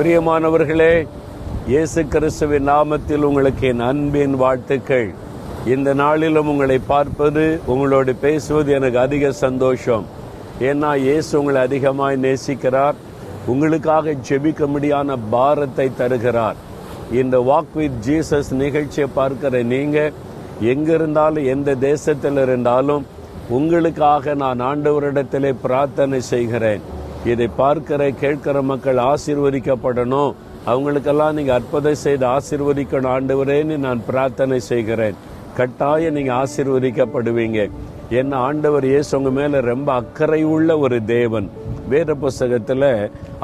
பிரியமானவர்களே, இயேசு கிறிஸ்துவின் நாமத்தில் உங்களுக்கு என் அன்பின் வாழ்த்துக்கள். இந்த நாளிலும் உங்களை பார்ப்பது, உங்களோடு பேசுவது எனக்கு அதிக சந்தோஷம். ஏன்னா இயேசு உங்களை அதிகமாய் நேசிக்கிறார். உங்களுக்காக ஜெபிக்கும்படியான பாரத்தை தருகிறார். இந்த வாக் வித் ஜீசஸ் நிகழ்ச்சியை பார்க்கிற நீங்க எங்கிருந்தாலும், எந்த தேசத்தில் இருந்தாலும், உங்களுக்காக நான் ஆண்டவரிடத்திலே பிரார்த்தனை செய்கிறேன். இதை பார்க்கிற கேட்கிற மக்கள் ஆசீர்வதிக்கப்படணும், அவங்களுக்கெல்லாம் நீங்க அற்புதம் செய்து ஆசீர்வதிக்கணும் ஆண்டவரேன்னு நான் பிரார்த்தனை செய்கிறேன். கட்டாயம் நீங்க ஆசீர்வதிக்கப்படுவீங்க. என்ன ஆண்டவர் இயேசு உங்க மேல ரொம்ப அக்கறை உள்ள ஒரு தேவன். வேத புஸ்தகத்துல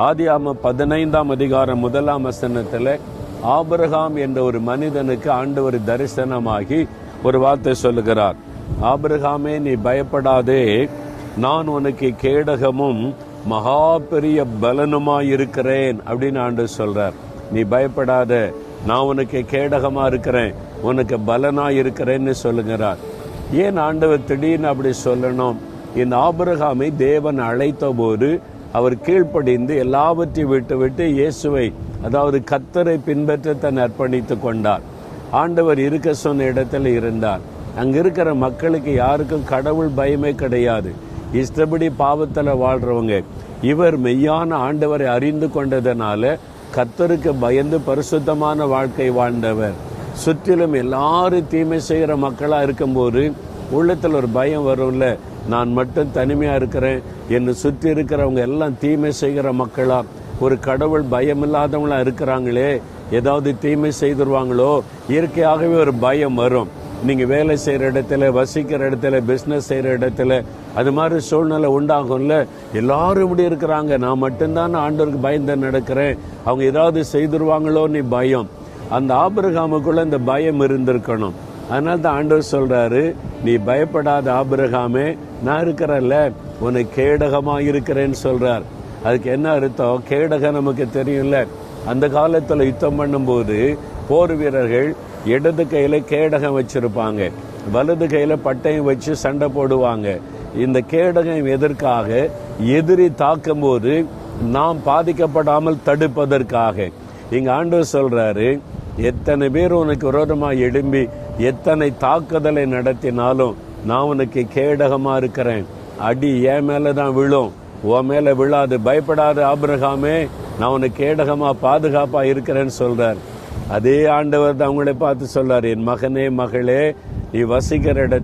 ஆதியாகமம் 15ஆம் அதிகாரம் 1ஆம் வசனத்துல ஆபிரகாம் என்ற ஒரு மனிதனுக்கு ஆண்டவர் தரிசனமாகி ஒரு வார்த்தை சொல்லுகிறார். ஆபிரகாமே, நீ பயப்படாதே, நான் உனக்கு கேடகமும் மகா பெரிய பலனுமாய் இருக்கிறேன் அப்படின்னு ஆண்டவர் சொல்றார். நீ பயப்படாத, நான் உனக்கு கேடகமா இருக்கிறேன், உனக்கு பலனாய் இருக்கிறேன்னு சொல்லுகிறார். ஏன் ஆண்டவர் திடீர்னு அப்படி சொல்லணும்? இந்த ஆபிரகாமை தேவன் அழைத்த போது அவர் கீழ்ப்படிந்து எல்லாவற்றையும் விட்டு இயேசுவை, அதாவது கர்த்தரை பின்பற்ற தன்னை அர்ப்பணித்து கொண்டார். ஆண்டவர் இருக்க சொன்ன இடத்துல இருந்தார். அங்க இருக்கிற மக்களுக்கு யாருக்கும் கடவுள் பயமே கிடையாது. இஷ்டப்படி பாவத்துல வாழ்றவங்க. இவர் மெய்யான ஆண்டவரை அறிந்து கொண்டதனால கர்த்தருக்கு பயந்து பரிசுத்தமான வாழ்க்கை வாழ்ந்தவர். சுற்றிலும் எல்லாரும் தீமை செய்கிற மக்களா இருக்கும்போது உள்ளத்துல ஒரு பயம் வரும்ல, நான் மட்டும் தனிமையா இருக்கிறேன், என்னை சுற்றி இருக்கிறவங்க எல்லாம் தீமை செய்கிற மக்களா, ஒரு கடவுள் பயம் இல்லாதவங்களா இருக்கிறாங்களே, ஏதாவது தீமை செய்துருவாங்களோ, இயற்கையாகவே ஒரு பயம் வரும். நீங்க வேலை செய்யற இடத்துல, வசிக்கிற இடத்துல, பிசினஸ் செய்யற இடத்துல அது மாதிரி சூழ்நிலை உண்டாகும்ல. எல்லாரும் இப்படி இருக்கிறாங்க, நான் மட்டும்தான் ஆண்டவருக்கு பயந்து நடக்கிறேன், அவங்க ஏதாவது செய்துருவாங்களோன்னு பயம். அந்த ஆபிரகாமுக்குள்ள இந்த பயம் இருந்திருக்கணும். அதனால தான் ஆண்டவர் சொல்றாரு, நீ பயப்படாத ஆபிரகாமே, நான் இருக்கிறல்ல, உனக்கு கேடகமா இருக்கிறேன்னு சொல்றார். அதுக்கு என்ன அர்த்தம்? கேடகம் நமக்கு தெரியும்ல. அந்த காலத்துல யுத்தம் பண்ணும்போது போர் வீரர்கள் இடது கையில கேடகம் வச்சிருப்பாங்க, வலது கையில பட்டையும் வச்சு சண்டை போடுவாங்க. இந்த கேடகம் எதற்காக? எதிரி தாக்கும் போது நாம் பாதிக்கப்படாமல் தடுப்பதற்காக. இங்க ஆண்டவர் சொல்றாரு, எத்தனை பேர் உனக்கு விரோதமா எழும்பி எத்தனை தாக்குதலை நடத்தினாலும் நான் உனக்கு கேடகமா இருக்கிறேன். அடி என் மேலதான் விழும், உன் மேல விழாது. பயப்படாத ஆபிரகாமே, நான் உனக்கு கேடகமா பாதுகாப்பா இருக்கிறேன்னு சொல்றார். அதே ஆண்டவர் தான் அவங்களை பார்த்து சொல்றாரு, என் மகனே மகளே, நீ வசிக்கிற இடத்துல